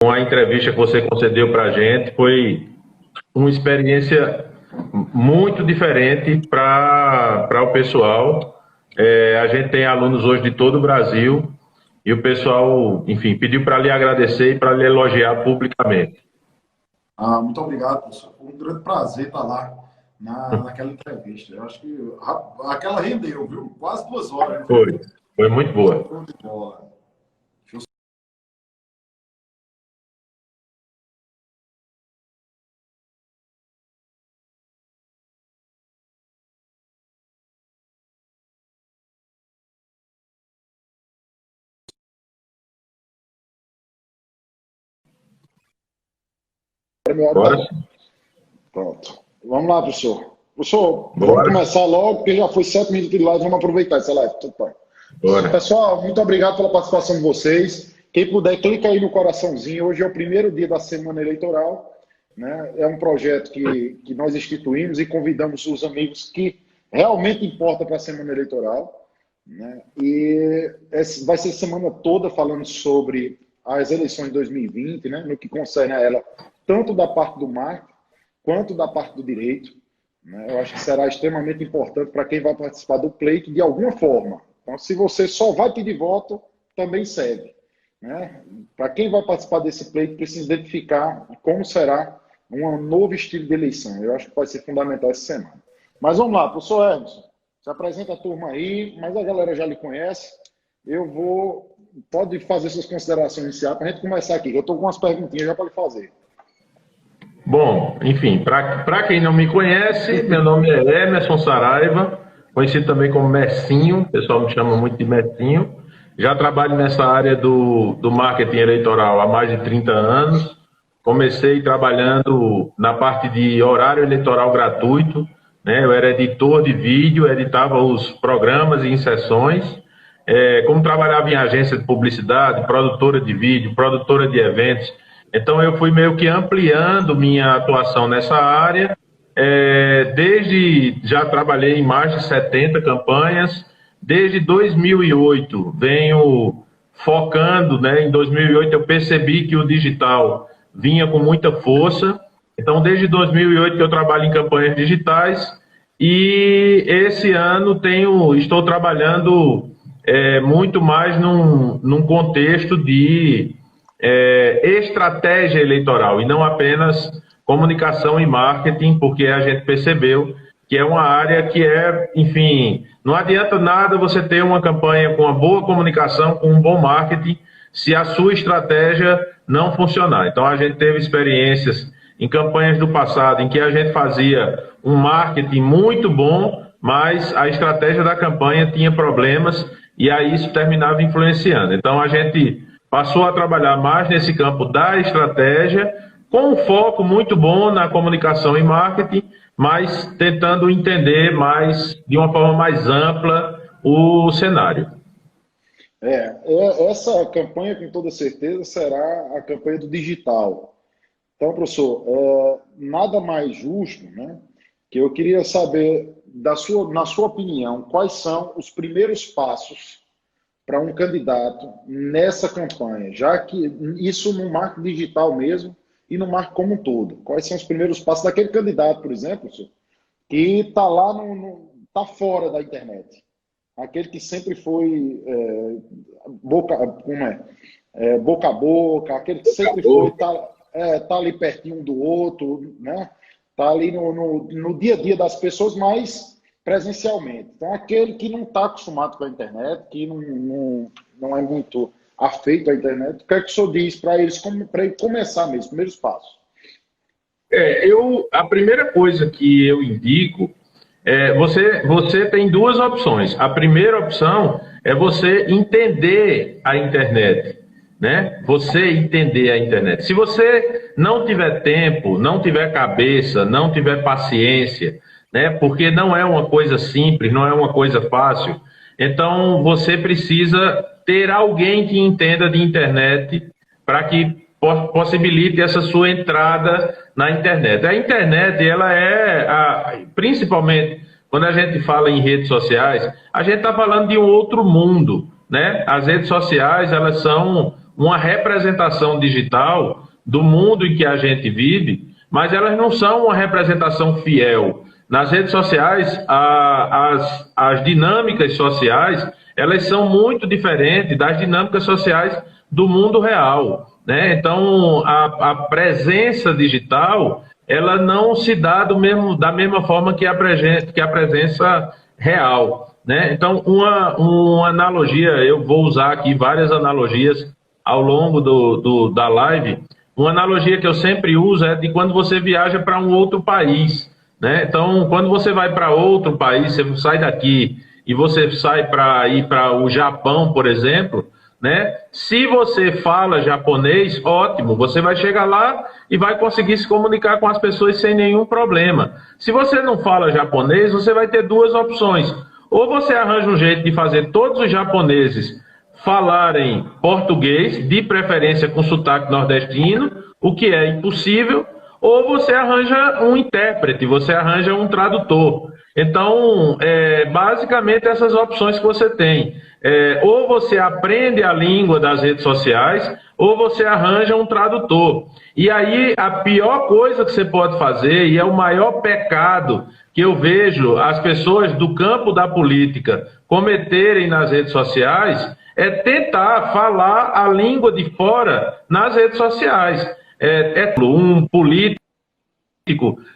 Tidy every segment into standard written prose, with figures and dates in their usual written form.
com a entrevista que você concedeu para a gente. Foi uma experiência muito diferente para o pessoal. A gente tem alunos hoje de todo o Brasil e o pessoal, enfim, pediu para lhe agradecer e para lhe elogiar publicamente. Muito obrigado, professor. Foi um grande prazer estar lá naquela entrevista. Eu acho que aquela rendeu, viu? Quase 2 horas. Foi muito boa. Show de bola. Bora sim. Pronto. Vamos lá, professor. Professor, Bora. vamos começar logo, porque já foi 7 minutos de live, vamos aproveitar essa live. Tudo bem. Bora. Pessoal, muito obrigado pela participação de vocês. Quem puder, clica aí no coraçãozinho. Hoje é o primeiro dia da semana eleitoral, né? É um projeto que nós instituímos e convidamos os amigos que realmente importam para a semana eleitoral, né? E vai ser a semana toda falando sobre as eleições de 2020, né? No que concerne a ela, tanto da parte do marketing quanto da parte do direito, né? Eu acho que será extremamente importante para quem vai participar do pleito de alguma forma. Então, se você só vai pedir voto, também serve, né? Para quem vai participar desse pleito, precisa identificar como será um novo estilo de eleição. Eu acho que vai ser fundamental essa semana. Mas vamos lá, professor Emerson, se apresenta a turma aí, mas a galera já lhe conhece. Pode fazer suas considerações iniciais para a gente começar aqui. Eu estou com umas perguntinhas já para lhe fazer. Bom, enfim, para quem não me conhece, meu nome é Emerson Saraiva, conhecido também como Messinho, o pessoal me chama muito de Messinho. Já trabalho nessa área do marketing eleitoral há mais de 30 anos. Comecei trabalhando na parte de horário eleitoral gratuito, né? Eu era editor de vídeo, editava os programas e inserções. Como trabalhava em agência de publicidade, produtora de vídeo, produtora de eventos, então eu fui meio que ampliando minha atuação nessa área. Já trabalhei em mais de 70 campanhas. Desde 2008 venho focando, né? Em 2008 eu percebi que o digital vinha com muita força. Então desde 2008 que eu trabalho em campanhas digitais e esse ano estou trabalhando muito mais num contexto de estratégia eleitoral e não apenas comunicação e marketing, porque a gente percebeu que é uma área que enfim, não adianta nada você ter uma campanha com uma boa comunicação, com um bom marketing, se a sua estratégia não funcionar. Então a gente teve experiências em campanhas do passado em que a gente fazia um marketing muito bom, mas a estratégia da campanha tinha problemas e aí isso terminava influenciando. Então a gente passou a trabalhar mais nesse campo da estratégia, com um foco muito bom na comunicação e marketing, mas tentando entender de uma forma mais ampla o cenário. Essa campanha, com toda certeza, será a campanha do digital. Então, professor, nada mais justo, né, que eu queria saber, na sua opinião, quais são os primeiros passos para um candidato nessa campanha, já que isso no marketing digital mesmo e no marketing como um todo. Quais são os primeiros passos daquele candidato, por exemplo, que está lá, está fora da internet? Aquele que sempre foi boca a boca, aquele que sempre foi, tá ali pertinho um do outro, né? Tá ali no dia a dia das pessoas, mas presencialmente. Então, aquele que não está acostumado com a internet, que não é muito afeito à internet, o que é que o senhor diz para eles, para ele começar mesmo, primeiros passos? A primeira coisa que eu indico você tem duas opções. A primeira opção é você entender a internet, né? Você entender a internet. Se você não tiver tempo, não tiver cabeça, não tiver paciência, né? Porque não é uma coisa simples, não é uma coisa fácil. Então você precisa ter alguém que entenda de internet para que possibilite essa sua entrada na internet. A internet, ela principalmente quando a gente fala em redes sociais, a gente está falando de um outro mundo, né? As redes sociais, elas são uma representação digital do mundo em que a gente vive, mas elas não são uma representação fiel. Nas redes sociais, as dinâmicas sociais, elas são muito diferentes das dinâmicas sociais do mundo real, né? Então, a presença digital, ela não se dá da mesma forma que a presença real, né? Então, uma analogia, eu vou usar aqui várias analogias ao longo da live. Uma analogia que eu sempre uso é de quando você viaja para um outro país, né? Então, quando você vai para outro país, você sai daqui e você sai para ir para o Japão, por exemplo, né? Se você fala japonês, ótimo, você vai chegar lá e vai conseguir se comunicar com as pessoas sem nenhum problema. Se você não fala japonês, você vai ter duas opções. Ou você arranja um jeito de fazer todos os japoneses falarem português, de preferência com sotaque nordestino, o que é impossível, ou você arranja um intérprete, você arranja um tradutor. Então, basicamente essas opções que você tem. Ou você aprende a língua das redes sociais, ou você arranja um tradutor. E aí, a pior coisa que você pode fazer, e é o maior pecado que eu vejo as pessoas do campo da política cometerem nas redes sociais, é tentar falar a língua de fora nas redes sociais. Um político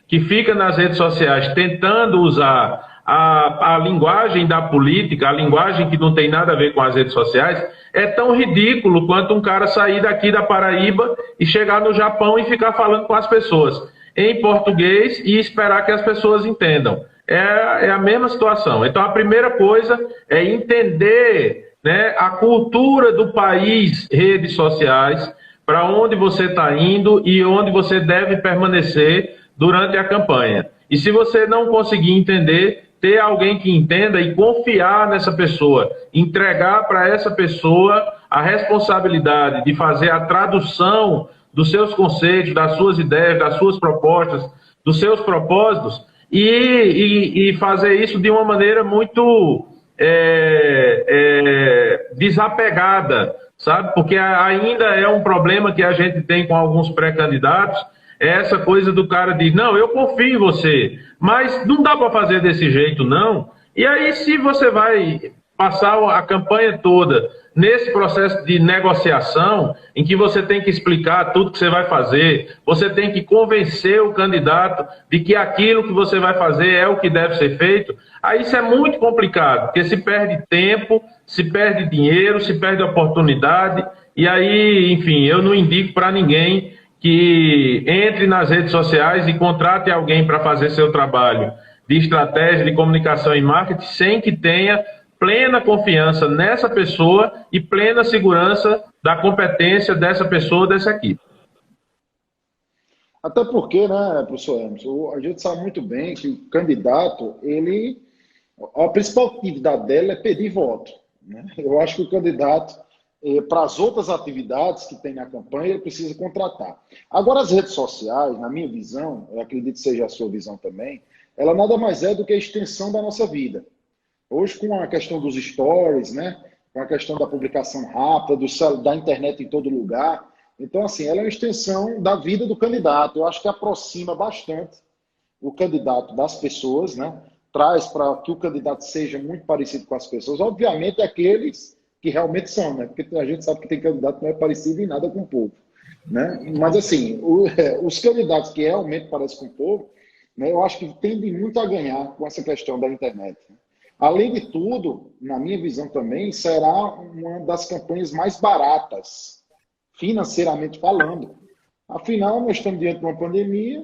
que fica nas redes sociais tentando usar a linguagem da política, a linguagem que não tem nada a ver com as redes sociais, é tão ridículo quanto um cara sair daqui da Paraíba e chegar no Japão e ficar falando com as pessoas em português e esperar que as pessoas entendam. É a mesma situação. Então, a primeira coisa é entender, né, a cultura do país, redes sociais, para onde você está indo e onde você deve permanecer durante a campanha. E se você não conseguir entender, ter alguém que entenda e confiar nessa pessoa, entregar para essa pessoa a responsabilidade de fazer a tradução dos seus conceitos, das suas ideias, das suas propostas, dos seus propósitos, e fazer isso de uma maneira muito desapegada, sabe? Porque ainda é um problema que a gente tem com alguns pré-candidatos, é essa coisa do cara diz, não, eu confio em você, mas não dá para fazer desse jeito, não. E aí, se você vai passar a campanha toda nesse processo de negociação, em que você tem que explicar tudo que você vai fazer, você tem que convencer o candidato de que aquilo que você vai fazer é o que deve ser feito, aí isso é muito complicado, porque se perde tempo, se perde dinheiro, se perde oportunidade, e aí, enfim, eu não indico para ninguém que entre nas redes sociais e contrate alguém para fazer seu trabalho de estratégia, de comunicação e marketing, sem que tenha plena confiança nessa pessoa e plena segurança da competência dessa pessoa, dessa equipe. Até porque, né, professor Emerson, a gente sabe muito bem que o candidato, a principal atividade dele é pedir voto, né? Eu acho que o candidato, para as outras atividades que tem na campanha, ele precisa contratar. Agora, as redes sociais, na minha visão, eu acredito que seja a sua visão também, ela nada mais é do que a extensão da nossa vida. Hoje, com a questão dos stories, né, com a questão da publicação rápida, da internet em todo lugar, então, assim, ela é uma extensão da vida do candidato. Eu acho que aproxima bastante o candidato das pessoas, né, traz para que o candidato seja muito parecido com as pessoas. Obviamente, aqueles que realmente são, né? Porque a gente sabe que tem candidato que não é parecido em nada com o povo, né? Mas, assim, os candidatos que realmente parecem com o povo, né, eu acho que tendem muito a ganhar com essa questão da internet. Além de tudo, na minha visão também, será uma das campanhas mais baratas, financeiramente falando. Afinal, nós estamos diante de uma pandemia,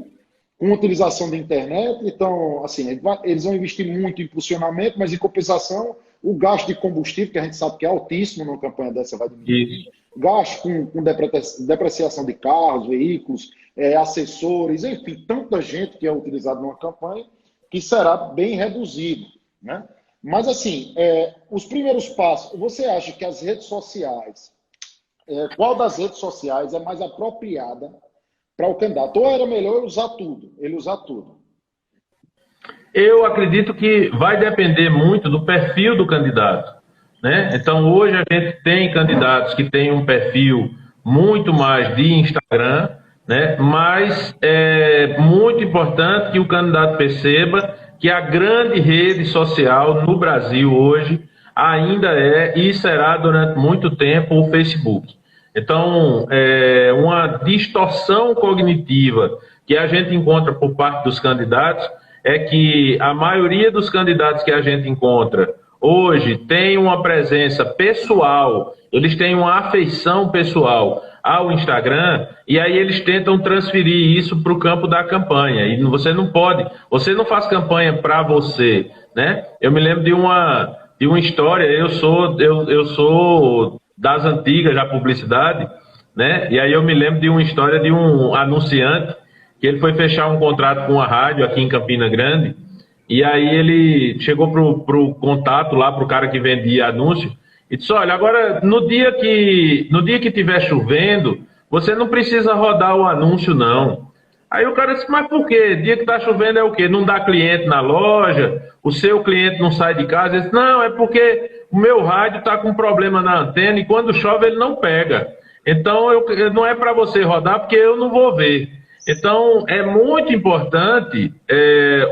com utilização da internet, então, assim, eles vão investir muito em impulsionamento, mas, em compensação, o gasto de combustível, que a gente sabe que é altíssimo numa campanha dessa, vai diminuir. Gasto com depreciação de carros, veículos, assessores, enfim, tanta gente que é utilizada numa campanha, que será bem reduzido, né? Mas, assim, os primeiros passos, você acha que as redes sociais, qual das redes sociais é mais apropriada para o candidato? Ou era melhor ele usar tudo? Eu acredito que vai depender muito do perfil do candidato. né? Então, hoje a gente tem candidatos que têm um perfil muito mais de Instagram, né? Mas é muito importante que o candidato perceba que a grande rede social no Brasil hoje ainda é e será durante muito tempo o Facebook. Então, uma distorção cognitiva que a gente encontra por parte dos candidatos é que a maioria dos candidatos que a gente encontra hoje tem uma presença pessoal, eles têm uma afeição pessoal ao Instagram, e aí eles tentam transferir isso para o campo da campanha. E você não pode, você não faz campanha para você, né? Eu me lembro de uma história, eu sou das antigas da publicidade, né? E aí eu me lembro de uma história de um anunciante que ele foi fechar um contrato com uma rádio aqui em Campina Grande, e aí ele chegou pro contato lá, pro cara que vendia anúncio, e disse, olha, agora no dia que estiver chovendo, você não precisa rodar o anúncio, não. Aí o cara disse, mas por quê? Dia que está chovendo é o quê? Não dá cliente na loja? O seu cliente não sai de casa? Ele disse, não, é porque o meu rádio está com problema na antena e quando chove ele não pega. Então não é para você rodar porque eu não vou ver. Então é muito importante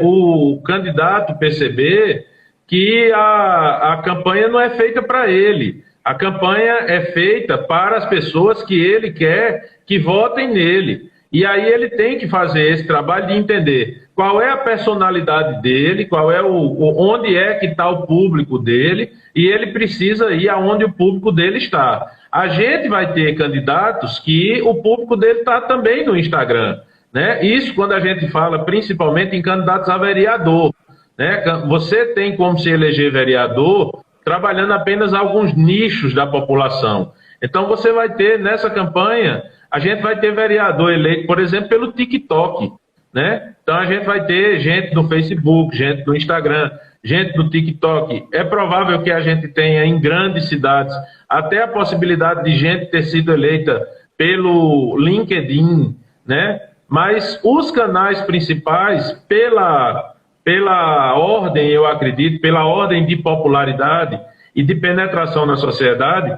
o candidato perceber que a campanha não é feita para ele. A campanha é feita para as pessoas que ele quer que votem nele. E aí ele tem que fazer esse trabalho de entender qual é a personalidade dele, qual é onde é que está o público dele, e ele precisa ir aonde o público dele está. A gente vai ter candidatos que o público dele está também no Instagram, né? Isso quando a gente fala principalmente em candidatos a vereador, né? Você tem como se eleger vereador trabalhando apenas alguns nichos da população. Então você vai ter nessa campanha, a gente vai ter vereador eleito, por exemplo, pelo TikTok, né? Então a gente vai ter gente no Facebook, gente no Instagram, gente no TikTok. É provável que a gente tenha em grandes cidades até a possibilidade de gente ter sido eleita pelo LinkedIn, né? Mas os canais principais, pela ordem, eu acredito, pela ordem de popularidade e de penetração na sociedade,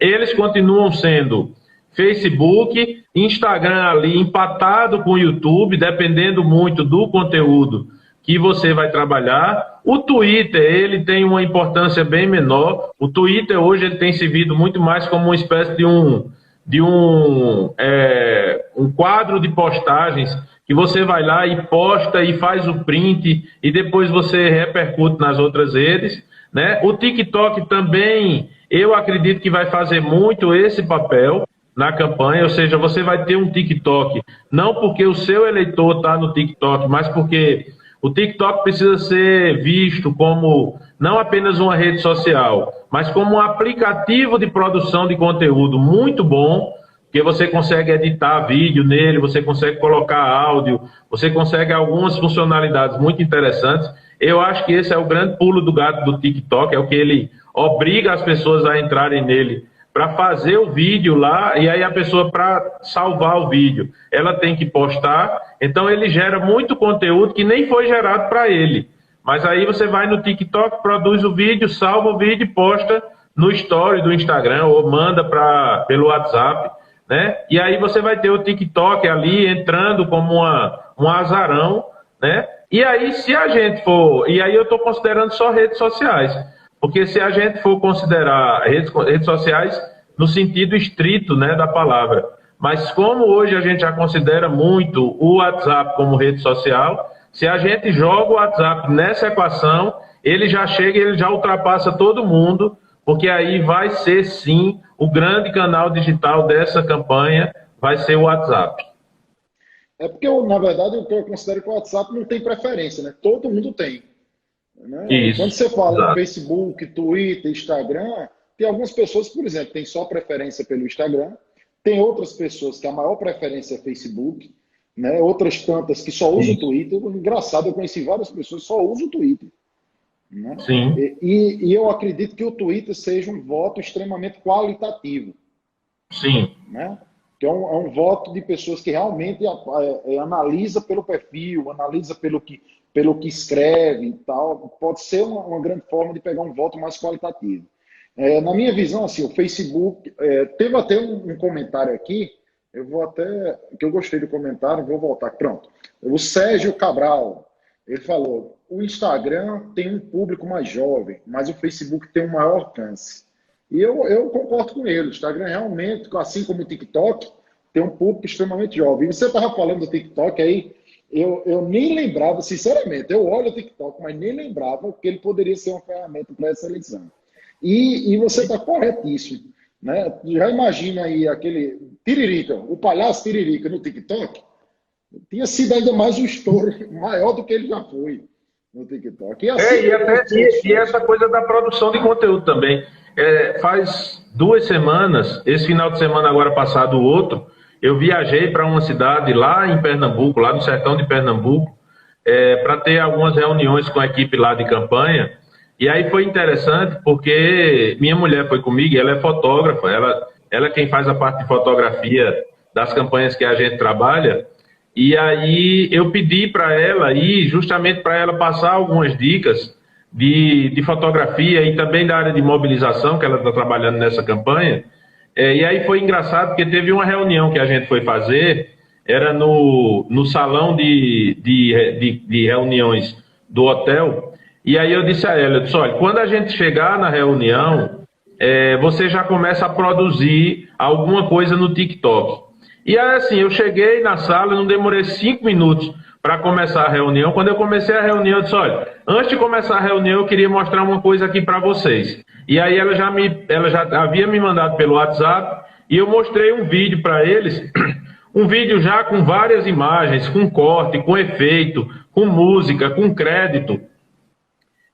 eles continuam sendo Facebook, Instagram ali empatado com o YouTube, dependendo muito do conteúdo que você vai trabalhar. O Twitter, ele tem uma importância bem menor. O Twitter hoje ele tem servido muito mais como uma espécie de um quadro de postagens que você vai lá e posta e faz o print e depois você repercute nas outras redes, né? O TikTok também, eu acredito que vai fazer muito esse papel na campanha, ou seja, você vai ter um TikTok, não porque o seu eleitor está no TikTok, mas porque o TikTok precisa ser visto como não apenas uma rede social, mas como um aplicativo de produção de conteúdo muito bom, que você consegue editar vídeo nele, você consegue colocar áudio, você consegue algumas funcionalidades muito interessantes. Eu acho que esse é o grande pulo do gato do TikTok, é o que ele obriga as pessoas a entrarem nele para fazer o vídeo lá, e aí a pessoa, para salvar o vídeo, ela tem que postar, então ele gera muito conteúdo que nem foi gerado para ele. Mas aí você vai no TikTok, produz o vídeo, salva o vídeo e posta no story do Instagram, ou manda pelo WhatsApp, né? E aí você vai ter o TikTok ali entrando como um azarão, né? E aí se a gente for, e aí eu estou considerando só redes sociais, porque se a gente for considerar redes sociais no sentido estrito, né, da palavra, mas como hoje a gente já considera muito o WhatsApp como rede social, se a gente joga o WhatsApp nessa equação, ele já chega e ele já ultrapassa todo mundo, porque aí vai ser sim o grande canal digital dessa campanha, vai ser o WhatsApp. É porque, na verdade, eu considero que o WhatsApp não tem preferência, né? Todo mundo tem. Né? Isso, quando você fala exato. em Facebook, Twitter, Instagram, tem algumas pessoas, por exemplo, que têm só preferência pelo Instagram, tem outras pessoas que a maior preferência é Facebook, né? Outras tantas que só usam o Twitter. Engraçado, eu conheci várias pessoas que só usam o Twitter. Né? Sim. E eu acredito que o Twitter seja um voto extremamente qualitativo. Sim. Né? Que é um voto de pessoas que realmente analisa pelo perfil, analisa pelo que escreve e tal. Pode ser uma grande forma de pegar um voto mais qualitativo. Na minha visão, assim, o Facebook, teve até um comentário aqui, eu vou até, que eu gostei do comentário, vou voltar, pronto. O Sérgio Cabral, ele falou, o Instagram tem um público mais jovem, mas o Facebook tem um maior alcance. E eu concordo com ele, o Instagram realmente, assim como o TikTok, tem um público extremamente jovem. E você estava falando do TikTok aí, eu nem lembrava, sinceramente, eu olho o TikTok, mas nem lembrava que ele poderia ser uma ferramenta para essa eleição. E você está corretíssimo. Né? Já imagina aí aquele Tiririca, o palhaço Tiririca no TikTok, tinha sido ainda mais um estouro maior do que ele já foi no TikTok. E essa coisa da produção de conteúdo também. Faz 2 semanas, esse final de semana agora passado o outro, eu viajei para uma cidade lá em Pernambuco, lá no sertão de Pernambuco, para ter algumas reuniões com a equipe lá de campanha. E aí foi interessante porque minha mulher foi comigo, ela é fotógrafa, ela é quem faz a parte de fotografia das campanhas que a gente trabalha. E aí eu pedi para ela ir justamente para ela passar algumas dicas de fotografia e também da área de mobilização, que ela está trabalhando nessa campanha. E aí foi engraçado porque teve uma reunião que a gente foi fazer, era no salão de reuniões do hotel. E aí eu disse a ela, eu disse, olha, quando a gente chegar na reunião, você já começa a produzir alguma coisa no TikTok. E aí assim, eu cheguei na sala, não demorei 5 minutos para começar a reunião. Quando eu comecei a reunião, eu disse, olha, antes de começar a reunião, eu queria mostrar uma coisa aqui para vocês. E aí ela já havia me mandado pelo WhatsApp, e eu mostrei um vídeo para eles, um vídeo já com várias imagens, com corte, com efeito, com música, com crédito.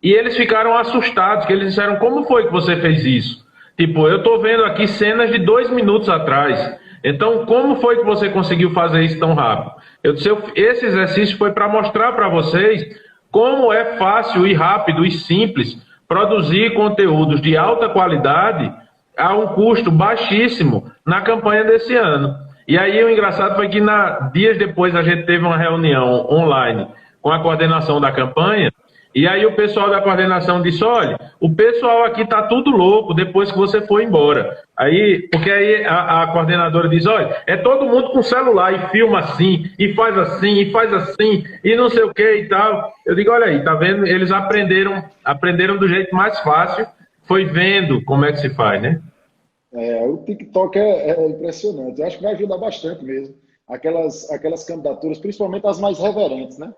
E eles ficaram assustados, que eles disseram, como foi que você fez isso? Tipo, eu estou vendo aqui cenas de 2 minutos atrás. Então, como foi que você conseguiu fazer isso tão rápido? Eu disse, esse exercício foi para mostrar para vocês como é fácil e rápido e simples produzir conteúdos de alta qualidade a um custo baixíssimo na campanha desse ano. E aí o engraçado foi que dias depois a gente teve uma reunião online com a coordenação da campanha. E aí o pessoal da coordenação disse, olha, o pessoal aqui tá tudo louco depois que você foi embora. Porque aí a coordenadora diz, olha, é todo mundo com celular e filma assim, e faz assim, e não sei o que e tal. Eu digo, olha aí, tá vendo? Eles aprenderam do jeito mais fácil, foi vendo como é que se faz, né? O TikTok é impressionante. Eu acho que vai ajudar bastante mesmo. Aquelas candidaturas, principalmente as mais reverentes, né?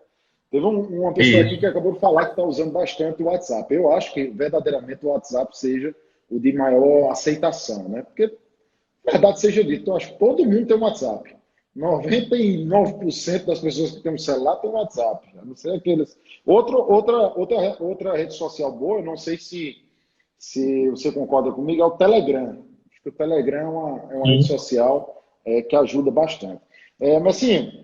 Teve uma pessoa aqui que acabou de falar que está usando bastante o WhatsApp. Eu acho que verdadeiramente o WhatsApp seja o de maior aceitação, né? Porque, verdade seja dita, eu acho que todo mundo tem um WhatsApp. 99% das pessoas que têm um celular têm um WhatsApp. A não ser aqueles. Outra rede social boa, eu não sei se você concorda comigo, é o Telegram. Acho que o Telegram é uma rede social que ajuda bastante. Mas assim.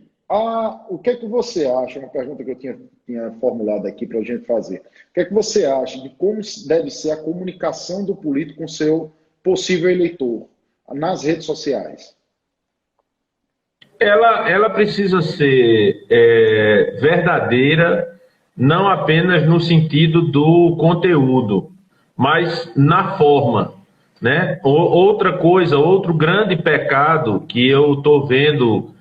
O que é que você acha? Uma pergunta que eu tinha formulado aqui para a gente fazer. O que é que você acha de como deve ser a comunicação do político com seu possível eleitor nas redes sociais? Ela precisa ser verdadeira, não apenas no sentido do conteúdo, mas na forma, né? Outra coisa, outro grande pecado que eu estou vendo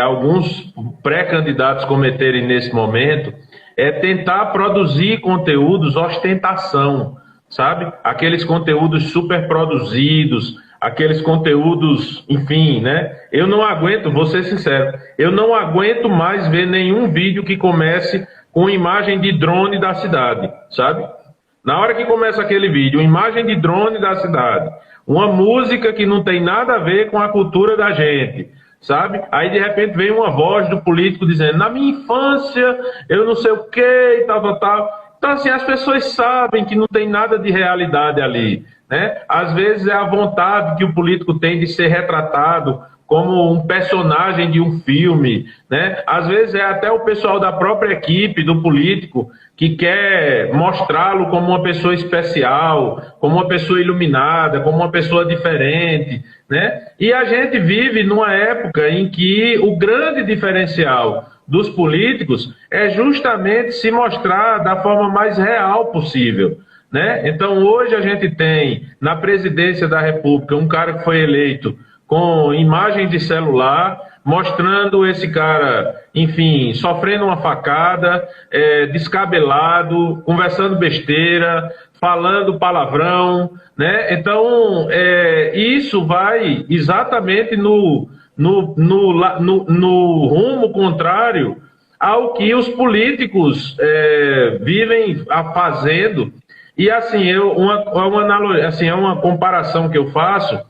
alguns pré-candidatos cometerem nesse momento é tentar produzir conteúdos ostentação, sabe? Aqueles conteúdos super produzidos, aqueles conteúdos, enfim, né? Eu não aguento, vou ser sincero, eu não aguento mais ver nenhum vídeo que comece com imagem de drone da cidade, sabe? Na hora que começa aquele vídeo, imagem de drone da cidade, uma música que não tem nada a ver com a cultura da gente, sabe? Aí de repente vem uma voz do político dizendo, na minha infância, eu não sei o que e tal. Então assim, as pessoas sabem que não tem nada de realidade ali, né? Às vezes é a vontade que o político tem de ser retratado como um personagem de um filme, né? Às vezes é até o pessoal da própria equipe do político que quer mostrá-lo como uma pessoa especial, como uma pessoa iluminada, como uma pessoa diferente, né? E a gente vive numa época em que o grande diferencial dos políticos é justamente se mostrar da forma mais real possível, né? Então, hoje a gente tem na presidência da República um cara que foi eleito com imagem de celular, mostrando esse cara, enfim, sofrendo uma facada, descabelado, conversando besteira, falando palavrão, né? Então, isso vai exatamente no rumo contrário ao que os políticos vivem fazendo. E assim, uma comparação que eu faço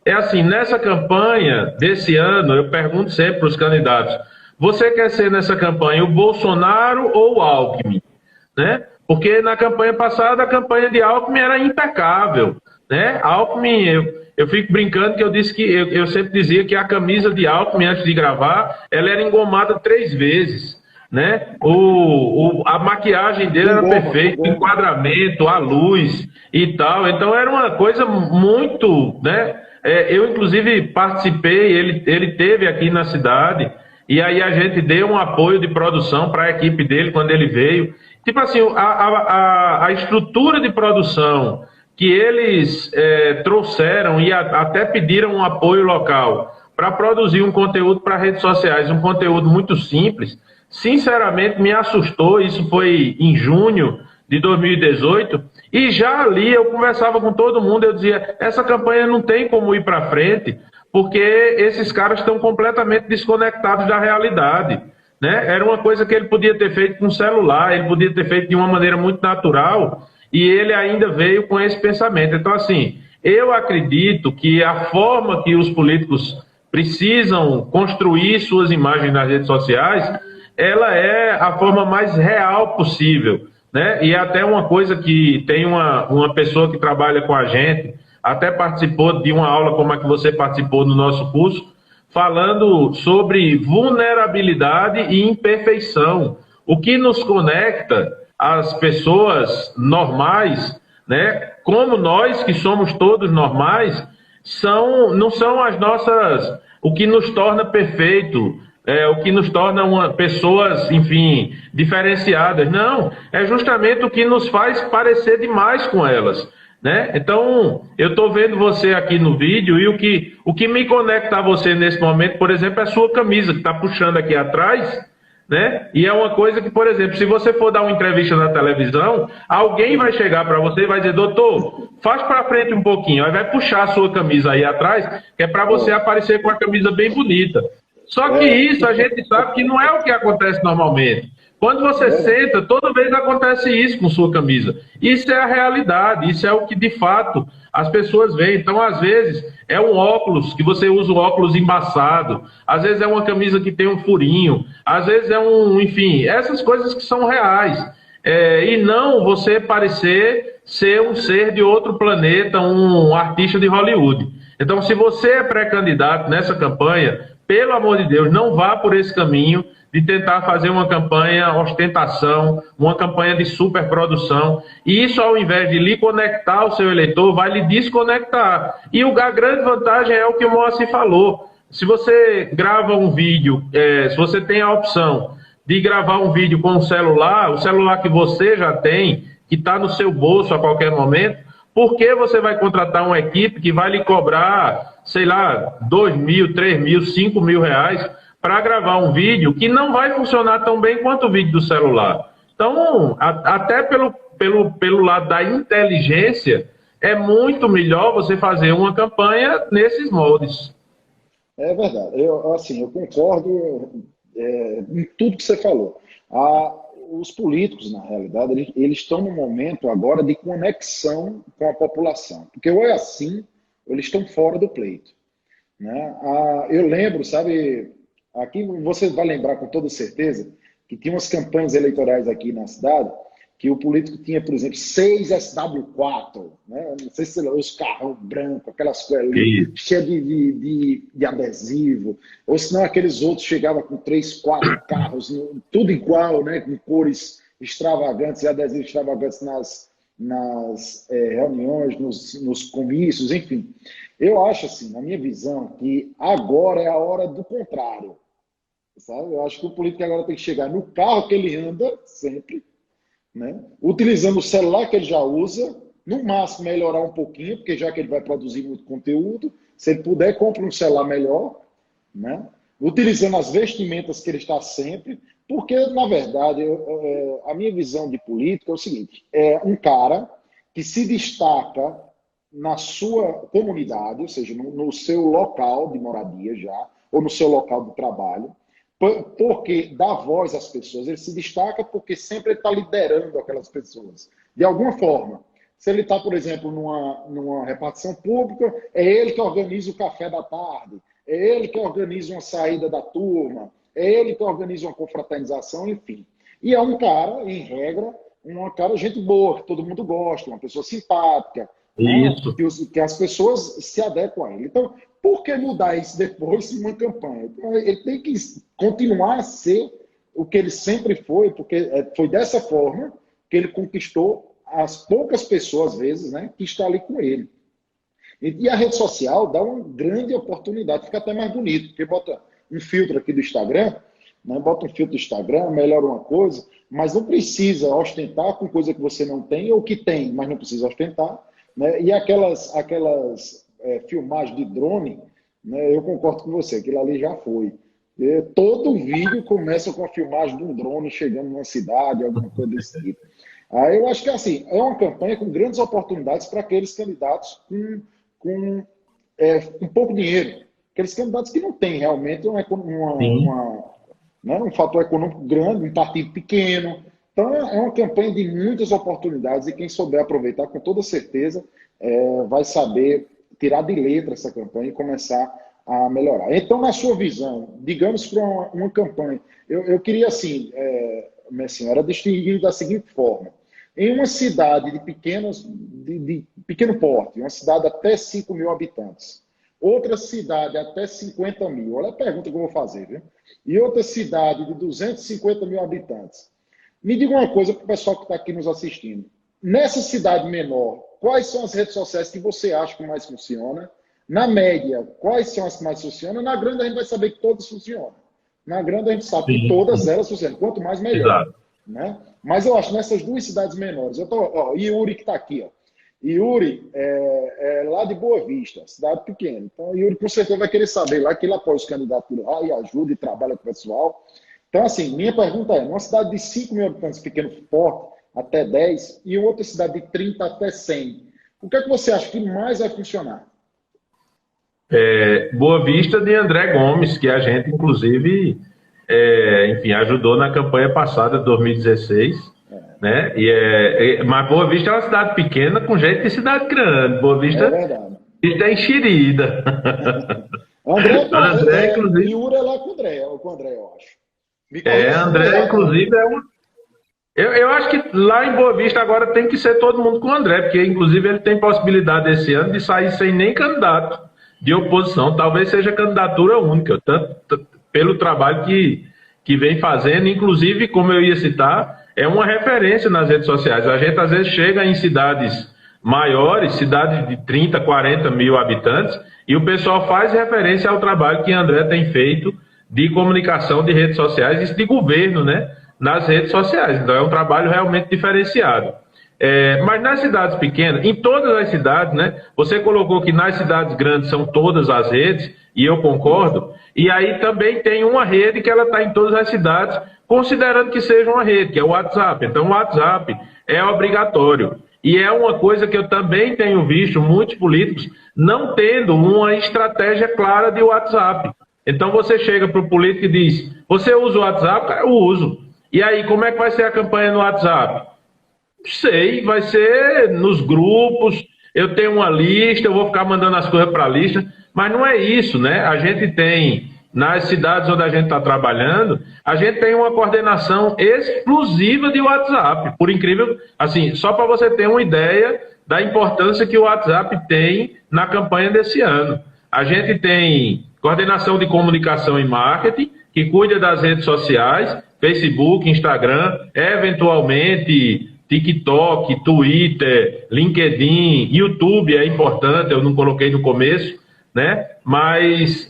é assim, nessa campanha desse ano, eu pergunto sempre para os candidatos, você quer ser nessa campanha o Bolsonaro ou o Alckmin? Né? Porque na campanha passada, a campanha de Alckmin era impecável, né? Alckmin, eu fico brincando que eu disse que eu sempre dizia que a camisa de Alckmin, antes de gravar, ela era engomada 3 vezes, né? A maquiagem dele era perfeita, o enquadramento, a luz e tal. Então era uma coisa muito, né? Eu inclusive participei, ele teve aqui na cidade. E aí a gente deu um apoio de produção para a equipe dele quando ele veio. Tipo assim, a estrutura de produção que eles trouxeram e até pediram um apoio local para produzir um conteúdo para redes sociais, um conteúdo muito simples, sinceramente me assustou. Isso foi em junho de 2018, e já ali eu conversava com todo mundo, eu dizia, essa campanha não tem como ir para frente, porque esses caras estão completamente desconectados da realidade, né? Era uma coisa que ele podia ter feito com o celular, ele podia ter feito de uma maneira muito natural, e ele ainda veio com esse pensamento. Então, assim, eu acredito que a forma que os políticos precisam construir suas imagens nas redes sociais, ela é a forma mais real possível, né? E até uma coisa que tem uma pessoa que trabalha com a gente, até participou de uma aula como a que você participou no nosso curso, falando sobre vulnerabilidade e imperfeição. O que nos conecta às pessoas normais, né? Como nós, que somos todos normais, não são as nossas... O que nos torna perfeito, o que nos torna pessoas, enfim, diferenciadas. Não, é justamente o que nos faz parecer demais com elas, né? Então, eu estou vendo você aqui no vídeo e o que me conecta a você nesse momento, por exemplo, é a sua camisa, que está puxando aqui atrás, né? E é uma coisa que, por exemplo, se você for dar uma entrevista na televisão, alguém vai chegar para você e vai dizer, doutor, faz para frente um pouquinho, aí vai puxar a sua camisa aí atrás, que é para você aparecer com a camisa bem bonita. Só que isso a gente sabe que não é o que acontece normalmente. Quando você senta, toda vez acontece isso com sua camisa. Isso é a realidade, isso é o que de fato as pessoas veem. Então, às vezes, é um óculos, que você usa o óculos embaçado, às vezes é uma camisa que tem um furinho, às vezes enfim, essas coisas que são reais. E não você parecer ser um ser de outro planeta, um artista de Hollywood. Então, se você é pré-candidato nessa campanha, pelo amor de Deus, não vá por esse caminho de tentar fazer uma campanha ostentação, uma campanha de superprodução. E isso, ao invés de lhe conectar ao seu eleitor, vai lhe desconectar. E a grande vantagem é o que o Moacir falou. Se você grava um vídeo, se você tem a opção de gravar um vídeo com o celular que você já tem, que está no seu bolso a qualquer momento, por que você vai contratar uma equipe que vai lhe cobrar, sei lá, 2 mil, 3 mil, 5 mil reais para gravar um vídeo que não vai funcionar tão bem quanto o vídeo do celular? Então, até pelo lado da inteligência, é muito melhor você fazer uma campanha nesses moldes. É verdade. Eu concordo em tudo que você falou. Os políticos, na realidade, eles estão num momento agora de conexão com a população. Porque ou é assim, ou eles estão fora do pleito, né? Eu lembro, sabe, aqui você vai lembrar com toda certeza, que tinha umas campanhas eleitorais aqui na cidade, que o político tinha, por exemplo, 6 SW4, né? Não sei se os carros brancos, aquelas coisas ali, cheias de adesivo, ou senão aqueles outros chegavam com 3, 4 carros, tudo igual, né? Com cores extravagantes e adesivos extravagantes nas reuniões, nos comícios, enfim. Eu acho, assim, na minha visão, que agora é a hora do contrário, sabe? Eu acho que o político agora tem que chegar no carro que ele anda sempre, né? Utilizando o celular que ele já usa, no máximo melhorar um pouquinho, porque já que ele vai produzir muito conteúdo, se ele puder, compre um celular melhor, né? Utilizando as vestimentas que ele está sempre, porque, na verdade, a minha visão de política é o seguinte, é um cara que se destaca na sua comunidade, ou seja, no seu local de moradia já, ou no seu local de trabalho, porque dá voz às pessoas, ele se destaca porque sempre ele está liderando aquelas pessoas, de alguma forma. Se ele está, por exemplo, numa repartição pública, é ele que organiza o café da tarde, é ele que organiza uma saída da turma, é ele que organiza uma confraternização, enfim. E é um cara, em regra, gente boa, que todo mundo gosta, uma pessoa simpática, Isso. que as pessoas se adequam a ele. Então, por que mudar isso depois em uma campanha? Então, ele tem que continuar a ser o que ele sempre foi, porque foi dessa forma que ele conquistou as poucas pessoas, às vezes, né, que estão ali com ele. E a rede social dá uma grande oportunidade, fica até mais bonito, porque bota um filtro aqui do Instagram, né, bota um filtro do Instagram, melhora uma coisa, mas não precisa ostentar com coisa que você não tem, ou que tem, mas não precisa ostentar. Né? E aquelas filmagens de drone, né, eu concordo com você, aquilo ali já foi. Todo vídeo começa com a filmagem de um drone chegando numa cidade, alguma coisa desse tipo. Aí eu acho que assim, é uma campanha com grandes oportunidades para aqueles candidatos com pouco dinheiro. Aqueles candidatos que não têm realmente um fator econômico grande, um partido pequeno. Então é uma campanha de muitas oportunidades e quem souber aproveitar com toda certeza vai saber tirar de letra essa campanha e começar a melhorar. Então, na sua visão, digamos para uma campanha, eu queria assim, minha senhora, distinguir da seguinte forma. Em uma cidade de pequeno porte, uma cidade até 5 mil habitantes, outra cidade até 50 mil, olha a pergunta que eu vou fazer, viu? E outra cidade de 250 mil habitantes. Me diga uma coisa para o pessoal que está aqui nos assistindo. Nessa cidade menor, quais são as redes sociais que você acha que mais funciona? Na média, quais são as que mais funcionam? Na grande, a gente vai saber que todas funcionam. Na grande, a gente sabe que todas elas funcionam. Quanto mais, melhor. Né? Mas eu acho, nessas duas cidades menores, Yuri que está aqui, ó. Yuri é lá de Boa Vista, cidade pequena. Então, Yuri com certeza vai querer saber lá que ele apoia os candidatos lá e ajuda e trabalha com o pessoal. Então, assim, minha pergunta é, numa cidade de 5 mil habitantes, pequeno porte, até 10, e outra cidade de 30 até 100, o que é que você acha que mais vai funcionar? Boa Vista de André Gomes, que a gente, inclusive, enfim, ajudou na campanha passada de 2016, né? Mas Boa Vista é uma cidade pequena com jeito de cidade grande. Boa Vista é enxerida. André, inclusive. Yuri é lá com o André, eu acho. André, inclusive, eu acho que lá em Boa Vista agora tem que ser todo mundo com o André, porque, inclusive, ele tem possibilidade esse ano de sair sem nem candidato de oposição. Talvez seja candidatura única, tanto pelo trabalho que vem fazendo. Inclusive, como eu ia citar, é uma referência nas redes sociais. A gente, às vezes, chega em cidades maiores, cidades de 30, 40 mil habitantes, e o pessoal faz referência ao trabalho que André tem feito de comunicação de redes sociais e de governo, né, nas redes sociais. Então, é um trabalho realmente diferenciado. Mas nas cidades pequenas, em todas as cidades, né, você colocou que nas cidades grandes são todas as redes, e eu concordo, e aí também tem uma rede que ela está em todas as cidades, considerando que seja uma rede, que é o WhatsApp. Então, o WhatsApp é obrigatório. E é uma coisa que eu também tenho visto muitos políticos não tendo uma estratégia clara de WhatsApp. Então, você chega para o político e diz, você usa o WhatsApp? Eu uso. E aí, como é que vai ser a campanha no WhatsApp? Sei, vai ser nos grupos, eu tenho uma lista, eu vou ficar mandando as coisas para a lista, mas não é isso, né? A gente tem, nas cidades onde a gente está trabalhando, a gente tem uma coordenação exclusiva de WhatsApp, por incrível, assim, só para você ter uma ideia da importância que o WhatsApp tem na campanha desse ano. A gente tem coordenação de comunicação e marketing, que cuida das redes sociais, Facebook, Instagram, eventualmente TikTok, Twitter, LinkedIn, YouTube é importante, eu não coloquei no começo, né? Mas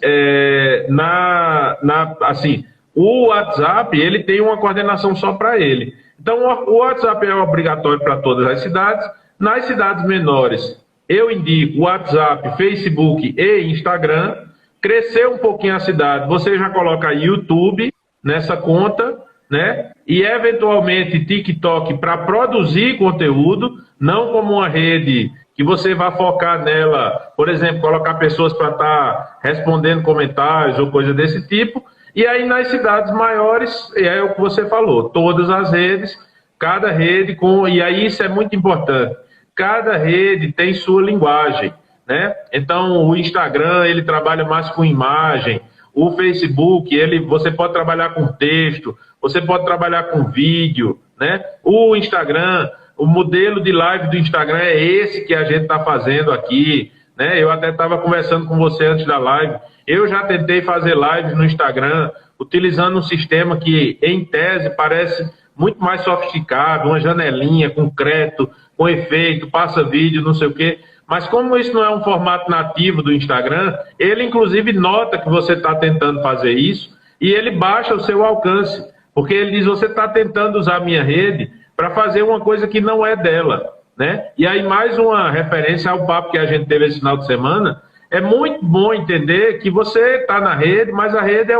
assim, o WhatsApp ele tem uma coordenação só para ele. Então, o WhatsApp é obrigatório para todas as cidades. Nas cidades menores, eu indico WhatsApp, Facebook e Instagram. Crescer um pouquinho a cidade, você já coloca YouTube nessa conta, né? E eventualmente TikTok para produzir conteúdo, não como uma rede que você vai focar nela, por exemplo, colocar pessoas para estar respondendo comentários ou coisa desse tipo. E aí nas cidades maiores, é o que você falou, todas as redes, cada rede e aí isso é muito importante, cada rede tem sua linguagem, né? Então o Instagram, ele trabalha mais com imagem, o Facebook, você pode trabalhar com texto, você pode trabalhar com vídeo, né? O Instagram, o modelo de live do Instagram é esse que a gente está fazendo aqui, né? Eu até estava conversando com você antes da live. Eu já tentei fazer lives no Instagram, utilizando um sistema que, em tese, parece muito mais sofisticado, uma janelinha, concreto, com efeito, passa vídeo, não sei o quê. Mas como isso não é um formato nativo do Instagram, ele, inclusive, nota que você está tentando fazer isso e ele baixa o seu alcance, porque ele diz, você está tentando usar a minha rede para fazer uma coisa que não é dela, né? E aí, mais uma referência ao papo que a gente teve esse final de semana, é muito bom entender que você está na rede, mas a rede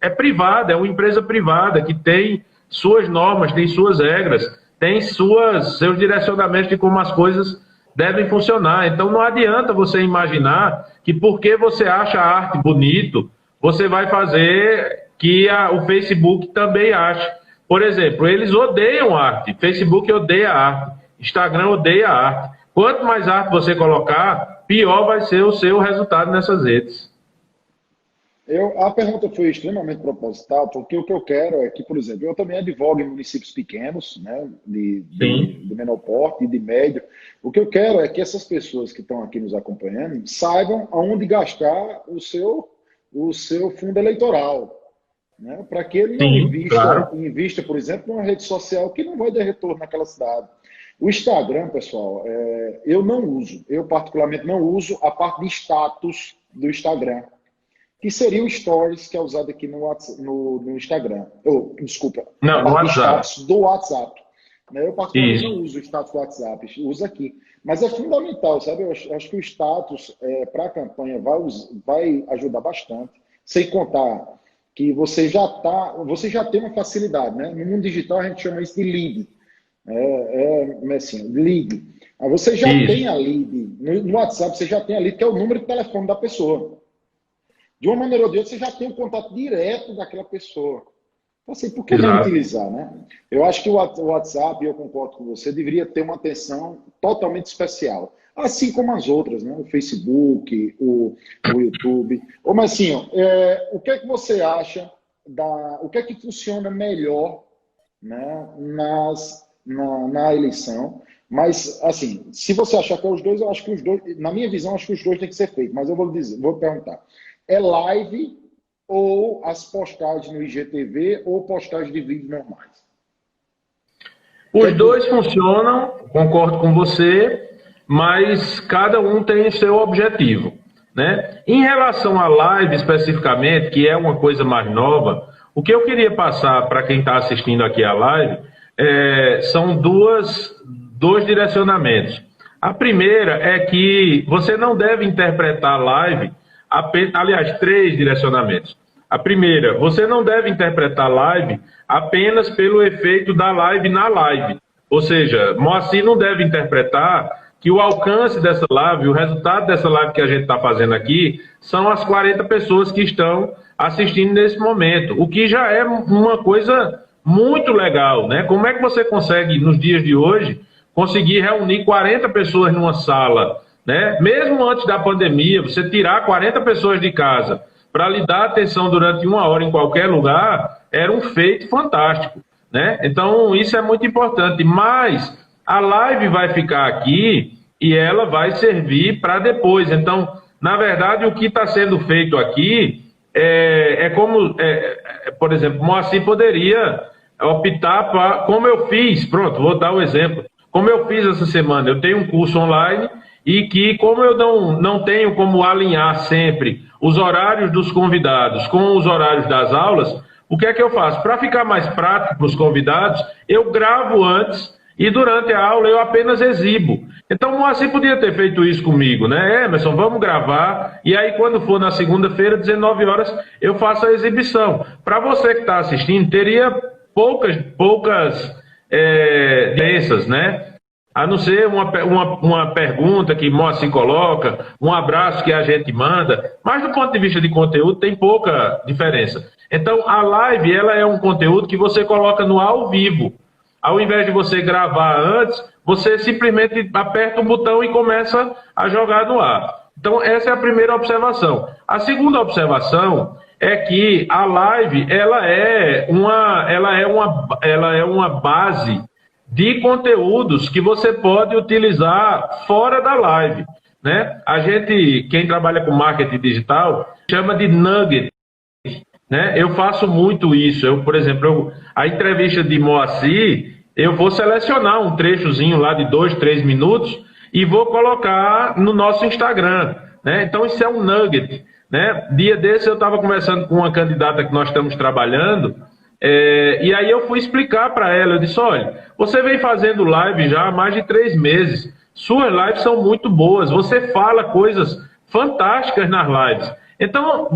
é privada, é uma empresa privada que tem suas normas, tem suas regras, tem seus direcionamentos de como as coisas devem funcionar. Então não adianta você imaginar que porque você acha a arte bonito, você vai fazer que o Facebook também ache. Por exemplo, eles odeiam arte, Facebook odeia arte, Instagram odeia arte. Quanto mais arte você colocar, pior vai ser o seu resultado nessas redes. A pergunta foi extremamente proposital, porque o que eu quero é que, por exemplo, eu também advogo em municípios pequenos, né, de menor porte e de médio. O que eu quero é que essas pessoas que estão aqui nos acompanhando saibam aonde gastar o seu fundo eleitoral, né, para que ele não invista, por exemplo, numa rede social que não vai dar retorno naquela cidade. O Instagram, pessoal, eu particularmente não uso a parte de status do Instagram, que seria o Stories, que é usado aqui no Instagram. Desculpa. Não, no WhatsApp. Status do WhatsApp. Eu particularmente não uso o status do WhatsApp, uso aqui. Mas é fundamental, sabe? Eu acho que o status para a campanha vai ajudar bastante. Sem contar que você já tem uma facilidade, né? No mundo digital a gente chama isso de lead. Lead. Você já tem a lead. No WhatsApp você já tem a lead, que é o número de telefone da pessoa. De uma maneira ou de outra, você já tem um contato direto daquela pessoa. Então, assim, por que não utilizar, né? Eu acho que o WhatsApp, eu concordo com você, deveria ter uma atenção totalmente especial. Assim como as outras, né? O Facebook, o YouTube. Mas assim, o que é que você acha o que é que funciona melhor, né, na eleição? Mas, assim, se você achar que é os dois, eu acho que os dois, na minha visão, acho que os dois têm que ser feitos. Mas eu vou perguntar. É live ou as postagens no IGTV ou postagens de vídeos normais? Os dois funcionam, concordo com você, mas cada um tem o seu objetivo, né? Em relação à live especificamente, que é uma coisa mais nova, o que eu queria passar para quem está assistindo aqui a live são dois direcionamentos. A primeira é que você não deve interpretar a live aliás, 3 direcionamentos. A primeira, você não deve interpretar live apenas pelo efeito da live na live. Ou seja, Moacir não deve interpretar que o alcance dessa live, o resultado dessa live que a gente está fazendo aqui, são as 40 pessoas que estão assistindo nesse momento, o que já é uma coisa muito legal, né? Como é que você consegue, nos dias de hoje, conseguir reunir 40 pessoas numa sala, né? Mesmo antes da pandemia, você tirar 40 pessoas de casa para lhe dar atenção durante 1 hora em qualquer lugar, era um feito fantástico, né? Então, isso é muito importante. Mas a live vai ficar aqui e ela vai servir para depois. Então, na verdade, o que está sendo feito aqui por exemplo, Moacir poderia optar para, como eu fiz, pronto, vou dar um exemplo. Como eu fiz essa semana, eu tenho um curso online e que, como eu não tenho como alinhar sempre os horários dos convidados com os horários das aulas, o que é que eu faço? Para ficar mais prático para os convidados, eu gravo antes e durante a aula eu apenas exibo. Então o Moacir podia ter feito isso comigo, né? Emerson, vamos gravar, e aí quando for na segunda-feira, 19 horas, eu faço a exibição. Para você que está assistindo, teria poucas diferenças, né? A não ser uma pergunta que Moacir coloca, um abraço que a gente manda, mas do ponto de vista de conteúdo tem pouca diferença. Então a live, ela é um conteúdo que você coloca no ao vivo. Ao invés de você gravar antes, você simplesmente aperta um botão e começa a jogar no ar. Então, essa é a primeira observação. A segunda observação é que a live ela é uma base de conteúdos que você pode utilizar fora da live, né? A gente, quem trabalha com marketing digital, chama de nugget. Né? Eu faço muito isso. Por exemplo, a entrevista de Moacir, eu vou selecionar um trechozinho lá de 2, 3 minutos e vou colocar no nosso Instagram. Né? Então, isso é um nugget. Né? Dia desse eu estava conversando com uma candidata que nós estamos trabalhando, e aí eu fui explicar para ela, eu disse, olha, você vem fazendo live já há mais de 3 meses, suas lives são muito boas, você fala coisas fantásticas nas lives. Então,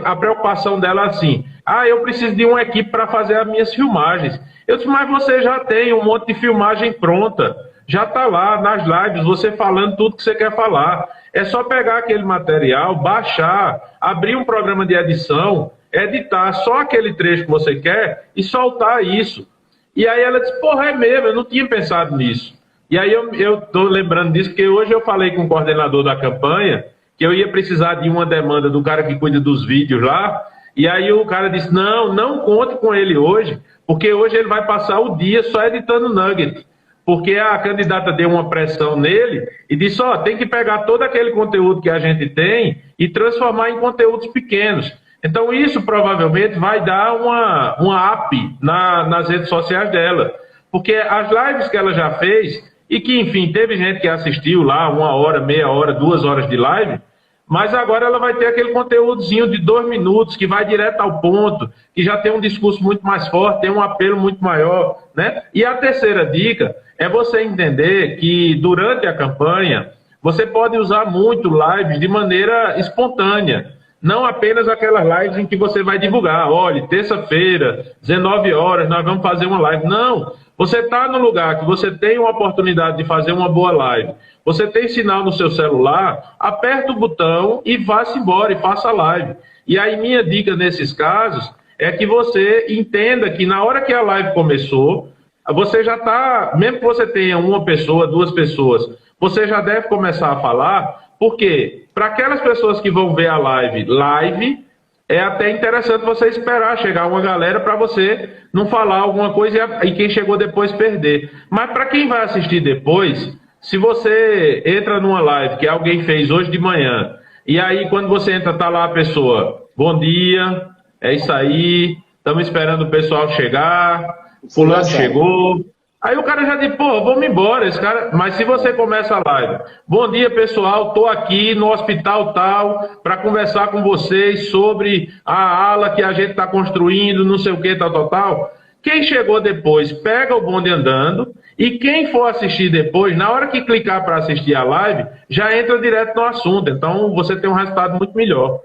a preocupação dela é assim, eu preciso de uma equipe para fazer as minhas filmagens. Eu disse, mas você já tem um monte de filmagem pronta, já está lá nas lives, você falando tudo que você quer falar. É só pegar aquele material, baixar, abrir um programa de edição, editar só aquele trecho que você quer e soltar isso. E aí ela disse, porra, é mesmo, eu não tinha pensado nisso. E aí eu estou lembrando disso, porque hoje eu falei com o coordenador da campanha, que eu ia precisar de uma demanda do cara que cuida dos vídeos lá, e aí o cara disse, não conte com ele hoje, porque hoje ele vai passar o dia só editando nugget, porque a candidata deu uma pressão nele e disse, tem que pegar todo aquele conteúdo que a gente tem e transformar em conteúdos pequenos. Então isso provavelmente vai dar uma up nas redes sociais dela, porque as lives que ela já fez, e que enfim, teve gente que assistiu lá 1 hora, meia hora, 2 horas de live, mas agora ela vai ter aquele conteúdozinho de 2 minutos, que vai direto ao ponto, que já tem um discurso muito mais forte, tem um apelo muito maior, né? E a terceira dica é você entender que durante a campanha, você pode usar muito lives de maneira espontânea, não apenas aquelas lives em que você vai divulgar, olha, terça-feira, 19 horas, nós vamos fazer uma live. Não, você está no lugar que você tem uma oportunidade de fazer uma boa live, você tem sinal no seu celular, aperta o botão e vá-se embora e faça a live. E aí minha dica nesses casos é que você entenda que na hora que a live começou, você já está, mesmo que você tenha 1 pessoa, 2 pessoas, você já deve começar a falar, porque para aquelas pessoas que vão ver a live, é até interessante você esperar chegar uma galera para você não falar alguma coisa e quem chegou depois perder. Mas para quem vai assistir depois, se você entra numa live que alguém fez hoje de manhã, e aí quando você entra, tá lá a pessoa, bom dia, é isso aí, estamos esperando o pessoal chegar, fulano chegou. Aí o cara já diz, vamos embora, esse cara. Mas se você começa a live, bom dia pessoal, estou aqui no hospital tal, para conversar com vocês sobre a ala que a gente está construindo, não sei o que, tal. Quem chegou depois, pega o bonde andando, e quem for assistir depois, na hora que clicar para assistir a live, já entra direto no assunto. Então você tem um resultado muito melhor.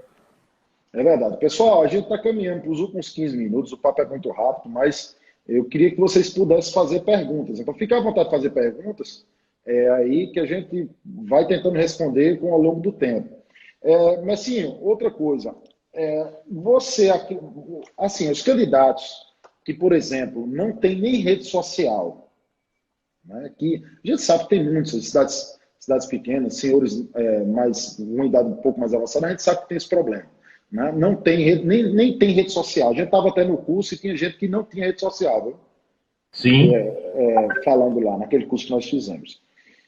É verdade. Pessoal, a gente está caminhando para os últimos 15 minutos, o papo é muito rápido, mas eu queria que vocês pudessem fazer perguntas. Então, fique à vontade de fazer perguntas, aí que a gente vai tentando responder ao longo do tempo. Messinho, outra coisa. Você, assim, os candidatos que, por exemplo, não tem nem rede social, né, que a gente sabe que tem muitas cidades pequenas, senhores mais, uma idade um pouco mais avançada, a gente sabe que tem esse problema. Né? Não tem nem tem rede social. A gente estava até no curso e tinha gente que não tinha rede social, viu? Sim. Falando lá, naquele curso que nós fizemos.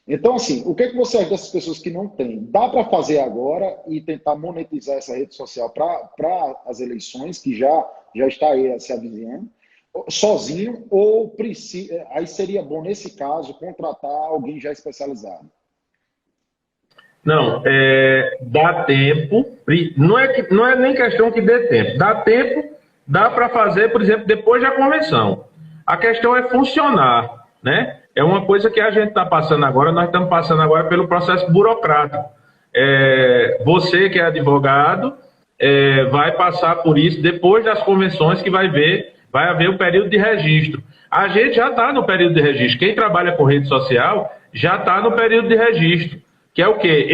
Então, assim, o que é que você acha dessas pessoas que não têm? Dá para fazer agora e tentar monetizar essa rede social para as eleições, que já está aí se avizinhando, sozinho, ou aí seria bom, nesse caso, contratar alguém já especializado? Não, dá tempo, não é nem questão que dê tempo, dá tempo dá para fazer, por exemplo, depois da convenção. A questão é funcionar, né? É uma coisa que a gente está passando agora, nós estamos passando agora pelo processo burocrático. Você que é advogado vai passar por isso depois das convenções que vai haver o período de registro. A gente já está no período de registro. Quem trabalha com rede social já está no período de registro. Que é o quê?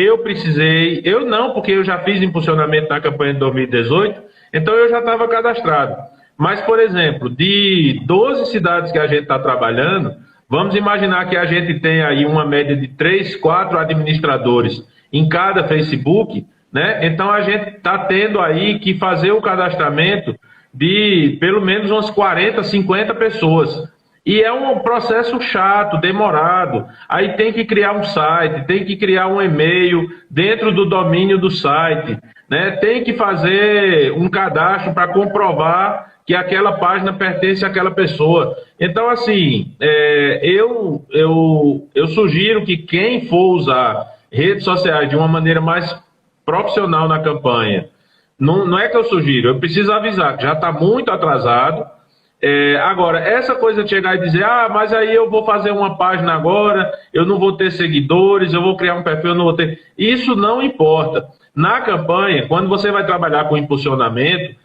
Eu não, porque eu já fiz impulsionamento na campanha de 2018, então eu já estava cadastrado. Mas, por exemplo, de 12 cidades que a gente está trabalhando, vamos imaginar que a gente tem aí uma média de 3, 4 administradores em cada Facebook, né? Então a gente está tendo aí que fazer o cadastramento de pelo menos umas 40, 50 pessoas. E é um processo chato, demorado. Aí tem que criar um site, tem que criar um e-mail dentro do domínio do site, né? Tem que fazer um cadastro para comprovar que aquela página pertence àquela pessoa. Então, assim, eu sugiro que quem for usar redes sociais de uma maneira mais profissional na campanha, não é que eu sugiro, eu preciso avisar que já está muito atrasado. Agora, essa coisa de chegar e dizer, mas aí eu vou fazer uma página agora, eu não vou ter seguidores, eu vou criar um perfil, eu não vou ter... Isso não importa. Na campanha, quando você vai trabalhar com impulsionamento,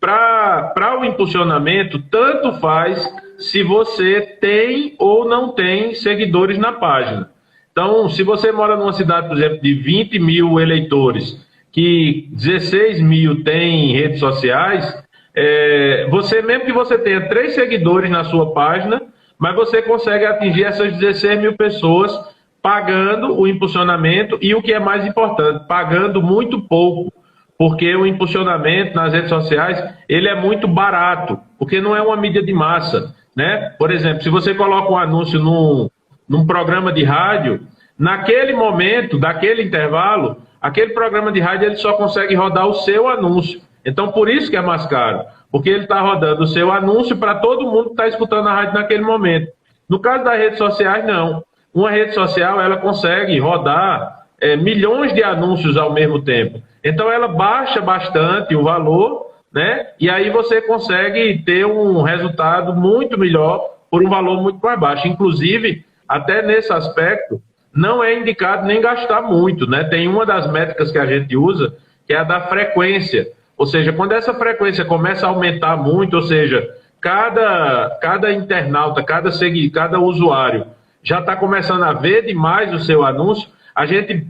para o impulsionamento, tanto faz se você tem ou não tem seguidores na página. Então, se você mora numa cidade, por exemplo, de 20 mil eleitores, que 16 mil tem redes sociais, você, mesmo que você tenha 3 seguidores na sua página, mas você consegue atingir essas 16 mil pessoas pagando o impulsionamento e, o que é mais importante, pagando muito pouco, porque o impulsionamento nas redes sociais, ele é muito barato, porque não é uma mídia de massa, né? Por exemplo, se você coloca um anúncio num programa de rádio, naquele momento, daquele intervalo, aquele programa de rádio ele só consegue rodar o seu anúncio. Então, por isso que é mais caro, porque ele está rodando o seu anúncio para todo mundo que está escutando a rádio naquele momento. No caso das redes sociais, não. Uma rede social, ela consegue rodar milhões de anúncios ao mesmo tempo. Então, ela baixa bastante o valor, né? E aí você consegue ter um resultado muito melhor por um valor muito mais baixo. Inclusive, até nesse aspecto, não é indicado nem gastar muito, né? Tem uma das métricas que a gente usa, que é a da frequência. Ou seja, quando essa frequência começa a aumentar muito, ou seja, cada internauta, cada usuário já está começando a ver demais o seu anúncio, a gente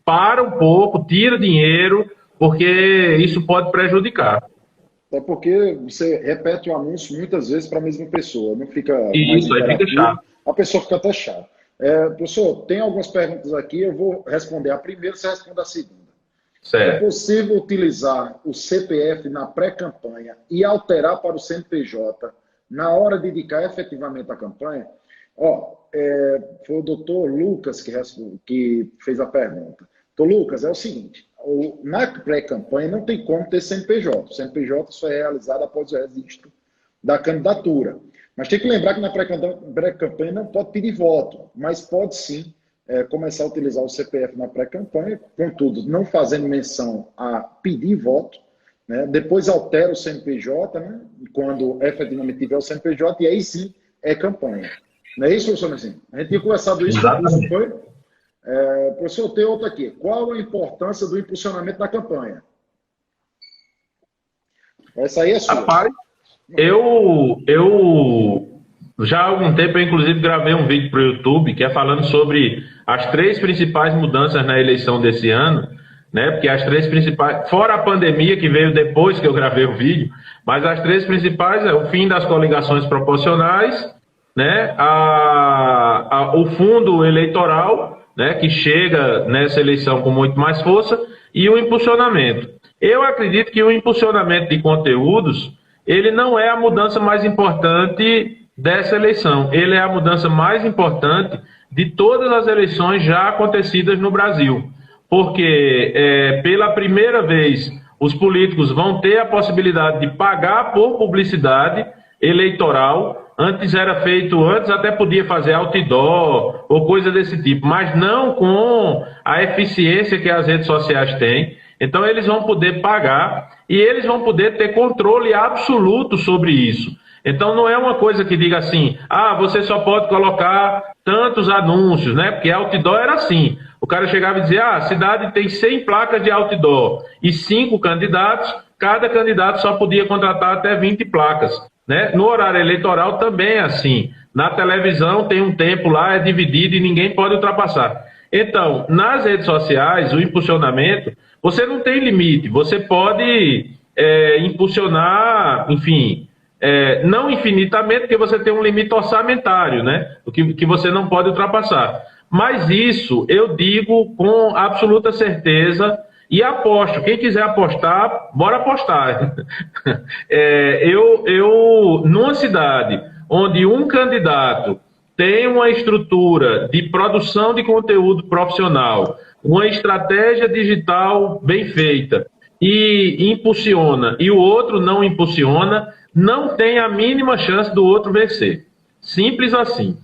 para um pouco, tira dinheiro, porque isso pode prejudicar. É porque você repete o anúncio muitas vezes para a mesma pessoa, não fica isso, aí fica chato. A pessoa fica até chata. Professor, tem algumas perguntas aqui, eu vou responder a primeira, você responde a segunda. Certo. É possível utilizar o CPF na pré-campanha e alterar para o CNPJ na hora de indicar efetivamente a campanha? Foi o doutor Lucas que fez a pergunta. Doutor Lucas, é o seguinte, na pré-campanha não tem como ter CNPJ. O CNPJ só é realizado após o registro da candidatura. Mas tem que lembrar que na pré-campanha não pode pedir voto, mas pode sim começar a utilizar o CPF na pré-campanha, contudo, não fazendo menção a pedir voto, né? Depois altera o CNPJ, né? Quando efetivamente tiver o CNPJ, e aí sim é campanha. Não é isso, professor Messinho? A gente tinha conversado isso, não foi? Professor, tem outra aqui. Qual a importância do impulsionamento na campanha? Essa aí é sua. Rapaz, eu já há algum tempo, eu inclusive gravei um vídeo para o YouTube que é falando sobre as 3 principais mudanças na eleição desse ano, né? Porque as 3 principais, fora a pandemia que veio depois que eu gravei o vídeo, mas as 3 principais é o fim das coligações proporcionais, né? O fundo eleitoral, né? Que chega nessa eleição com muito mais força, e o impulsionamento. Eu acredito que o impulsionamento de conteúdos, ele não é a mudança mais importante dessa eleição. Ele é a mudança mais importante de todas as eleições já acontecidas no Brasil. Porque, pela primeira vez, os políticos vão ter a possibilidade de pagar por publicidade eleitoral. Antes até podia fazer outdoor ou coisa desse tipo, mas não com a eficiência que as redes sociais têm. Então eles vão poder pagar e eles vão poder ter controle absoluto sobre isso. Então não é uma coisa que diga assim, você só pode colocar tantos anúncios, né? Porque outdoor era assim. O cara chegava e dizia, a cidade tem 100 placas de outdoor e 5 candidatos, cada candidato só podia contratar até 20 placas, né? No horário eleitoral também é assim. Na televisão tem um tempo lá, é dividido e ninguém pode ultrapassar. Então, nas redes sociais, o impulsionamento, você não tem limite. Você pode impulsionar, enfim, não infinitamente, porque você tem um limite orçamentário, né? O que você não pode ultrapassar. Mas isso eu digo com absoluta certeza e aposto. Quem quiser apostar, bora apostar. Numa cidade onde um candidato tem uma estrutura de produção de conteúdo profissional, uma estratégia digital bem feita e impulsiona, e o outro não impulsiona, não tem a mínima chance do outro vencer. Simples assim.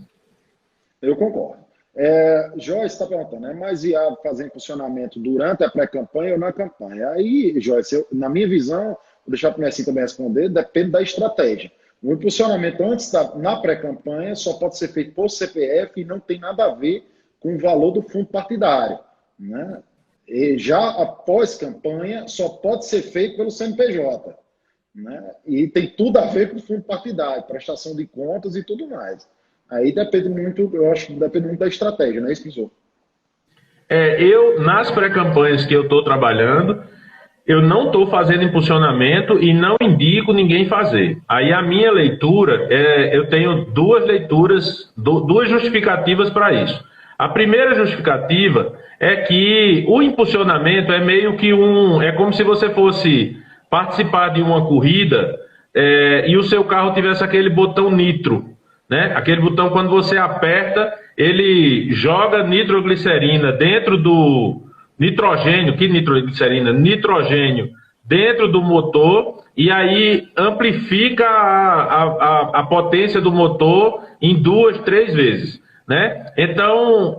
Eu concordo. Joyce está perguntando, é mais viável fazer impulsionamento durante a pré-campanha ou na campanha? Aí, Joyce, na minha visão, vou deixar para o Messi também responder, depende da estratégia. O impulsionamento na pré-campanha só pode ser feito por CPF e não tem nada a ver com o valor do fundo partidário, né? E já após campanha só pode ser feito pelo CNPJ, né? E tem tudo a ver com o fundo partidário, prestação de contas e tudo mais. Aí depende muito, eu acho que depende muito da estratégia, não é isso, professor? Nas pré-campanhas que eu estou trabalhando, eu não estou fazendo impulsionamento e não indico ninguém fazer. Aí a minha leitura, eu tenho duas leituras, duas justificativas para isso. A primeira justificativa é que o impulsionamento é meio que é como se você fosse participar de uma corrida e o seu carro tivesse aquele botão nitro, né? Aquele botão, quando você aperta, ele joga nitroglicerina dentro do nitrogênio, que nitroglicerina? Nitrogênio dentro do motor e aí amplifica a potência do motor em 2, 3 vezes, né? Então,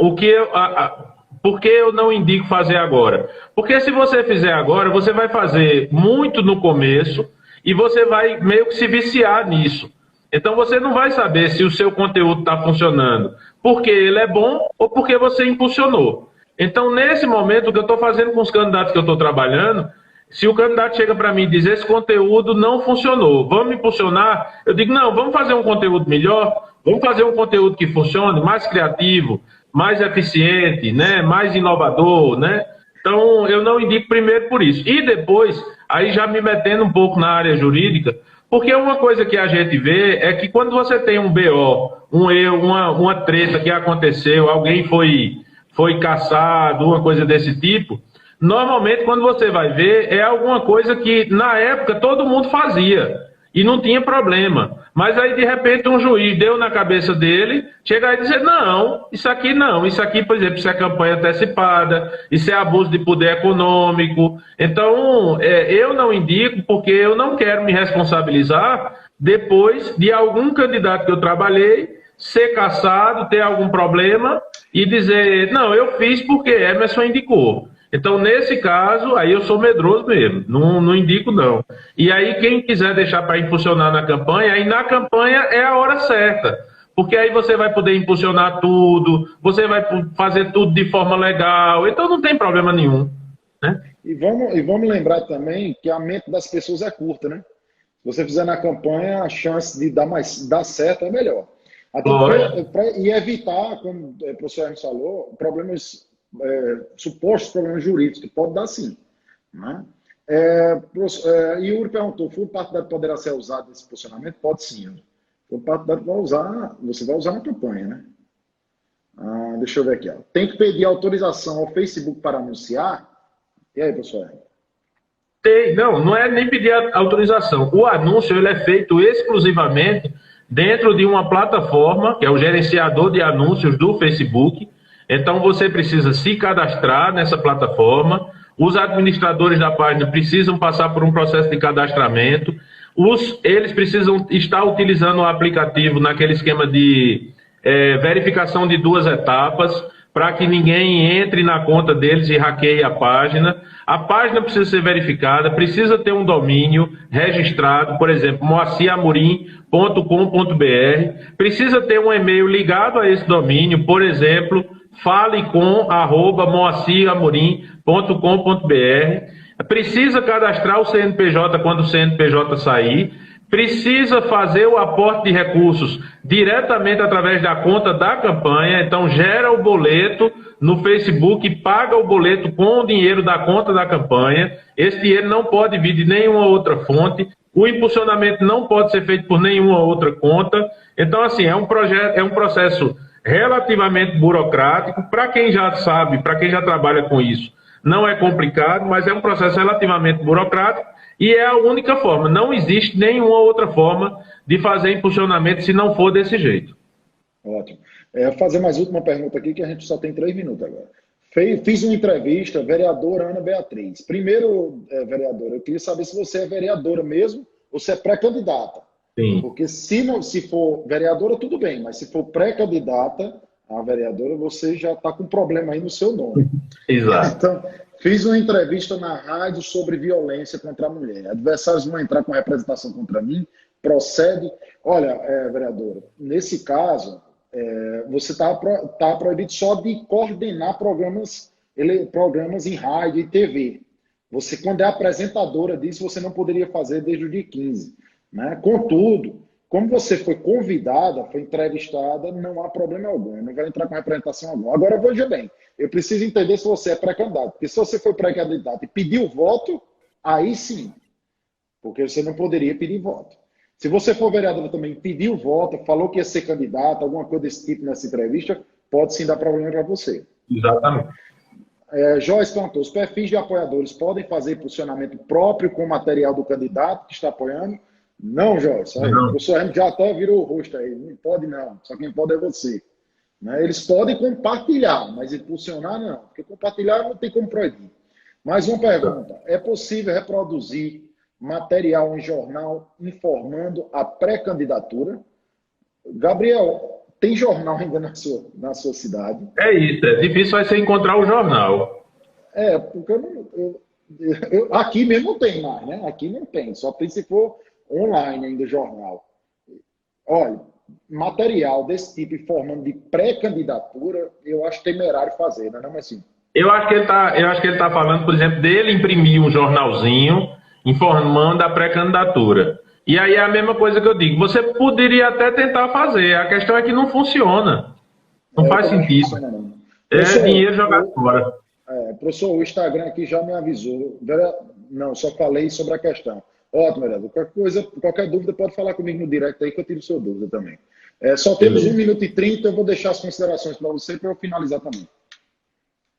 por que eu não indico fazer agora? Porque se você fizer agora, você vai fazer muito no começo e você vai meio que se viciar nisso. Então você não vai saber se o seu conteúdo está funcionando porque ele é bom ou porque você impulsionou. Então, nesse momento, o que eu estou fazendo com os candidatos que eu estou trabalhando, se o candidato chega para mim e diz, esse conteúdo não funcionou, vamos impulsionar? Eu digo, não, vamos fazer um conteúdo melhor, vamos fazer um conteúdo que funcione, mais criativo, mais eficiente, né? Mais inovador, né? Então, eu não indico primeiro por isso. E depois, aí já me metendo um pouco na área jurídica, porque uma coisa que a gente vê é que quando você tem um BO, uma treta que aconteceu, alguém foi caçado, uma coisa desse tipo, normalmente quando você vai ver é alguma coisa que na época todo mundo fazia e não tinha problema. Mas aí de repente um juiz deu na cabeça dele, chega aí e dizer, não, isso aqui, por exemplo, isso é campanha antecipada, isso é abuso de poder econômico. Então, eu não indico porque eu não quero me responsabilizar depois de algum candidato que eu trabalhei ser caçado, ter algum problema e dizer, não, eu fiz porque Emerson indicou. Então, nesse caso, aí eu sou medroso mesmo, não indico não. E aí, quem quiser deixar para impulsionar na campanha, aí na campanha é a hora certa. Porque aí você vai poder impulsionar tudo, você vai fazer tudo de forma legal, então não tem problema nenhum, né? E vamos lembrar também que a mente das pessoas é curta, né? Se você fizer na campanha, a chance de dar certo é melhor. Até e evitar, como o professor Hermes falou, supostos problemas jurídicos, que pode dar sim. Né? Yuri perguntou, fundo partidário poderá ser usado nesse posicionamento? Pode sim. O partidário você vai usar na campanha, né? Deixa eu ver aqui. Ó. Tem que pedir autorização ao Facebook para anunciar? E aí, professor? Não é nem pedir autorização. O anúncio ele é feito exclusivamente dentro de uma plataforma, que é o gerenciador de anúncios do Facebook. Então, você precisa se cadastrar nessa plataforma. Os administradores da página precisam passar por um processo de cadastramento. Eles precisam estar utilizando o aplicativo naquele esquema de verificação de 2 etapas, para que ninguém entre na conta deles e hackeie a página. A página precisa ser verificada, precisa ter um domínio registrado, por exemplo, moaciamorim.com.br, precisa ter um e-mail ligado a esse domínio, por exemplo, falecom@moaciamorim.com.br, precisa cadastrar o CNPJ quando o CNPJ sair, precisa fazer o aporte de recursos diretamente através da conta da campanha, então gera o boleto no Facebook, paga o boleto com o dinheiro da conta da campanha, esse dinheiro não pode vir de nenhuma outra fonte, o impulsionamento não pode ser feito por nenhuma outra conta, então assim, é um processo relativamente burocrático, para quem já sabe, para quem já trabalha com isso, não é complicado, mas é um processo relativamente burocrático, e é a única forma, não existe nenhuma outra forma de fazer impulsionamento se não for desse jeito. Ótimo. Fazer mais última pergunta aqui, que a gente só tem 3 minutos agora. Fiz uma entrevista, vereadora Ana Beatriz. Primeiro, vereadora, eu queria saber se você é vereadora mesmo ou se é pré-candidata. Sim. Porque se for vereadora, tudo bem, mas se for pré-candidata a vereadora, você já está com problema aí no seu nome. Exato. Então, fiz uma entrevista na rádio sobre violência contra a mulher. Adversários vão entrar com representação contra mim, procede. Olha, vereadora, nesse caso, você está proibido só de coordenar programas em rádio e TV. Você, quando é apresentadora disso, você não poderia fazer desde o dia 15. Né? Contudo, como você foi convidada, foi entrevistada, não há problema algum, não vai entrar com representação alguma. Agora, veja bem, eu preciso entender se você é pré-candidato, porque se você foi pré-candidato e pediu voto, aí sim, porque você não poderia pedir voto. Se você for vereador também, pediu voto, falou que ia ser candidato, alguma coisa desse tipo nessa entrevista, pode sim dar problema para você. Exatamente. Joyce perguntou, os perfis de apoiadores podem fazer posicionamento próprio com o material do candidato que está apoiando? Não, Joyce. O professor Hermes já até virou o rosto aí. Não pode não. Só quem pode é você. Né? Eles podem compartilhar, mas impulsionar não. Porque compartilhar não tem como proibir. Mais uma pergunta. É possível reproduzir material em jornal informando a pré-candidatura? Gabriel, tem jornal ainda na sua cidade? É isso. É difícil vai ser encontrar o jornal. Porque aqui mesmo não tem mais, né? Aqui não tem. Só tem se for online ainda jornal. Olha, material desse tipo informando de pré-candidatura, eu acho temerário fazer, não é assim? Eu acho que ele tá falando, por exemplo, dele imprimir um jornalzinho informando a pré-candidatura. E aí é a mesma coisa que eu digo, você poderia até tentar fazer, a questão é que não funciona. Não faz sentido. Não. É dinheiro jogado fora. Professor, o Instagram aqui já me avisou. Não, só falei sobre a questão. Ótimo, vereador. Qualquer dúvida pode falar comigo no direct aí que eu tiro sua dúvida também. Só temos 1 minuto e 30, eu vou deixar as considerações para você para eu finalizar também.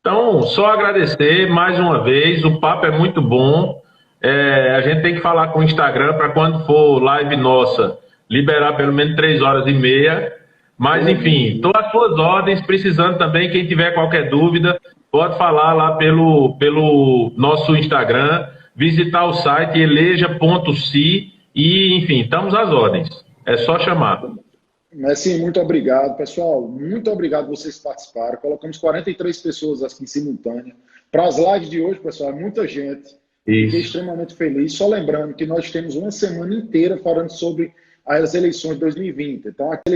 Então, só agradecer mais uma vez, o papo é muito bom. A gente tem que falar com o Instagram para quando for live nossa, liberar pelo menos 3h30. Mas, enfim, estou às suas ordens, precisando também, quem tiver qualquer dúvida, pode falar lá pelo nosso Instagram, visitar o site eleja.se e, enfim, estamos às ordens. É só chamar. Sim, muito obrigado, pessoal. Muito obrigado por vocês participarem. Colocamos 43 pessoas aqui em simultânea. Para as lives de hoje, pessoal, é muita gente. Fiquei extremamente feliz. Só lembrando que nós temos uma semana inteira falando sobre as eleições de 2020. Então, aquele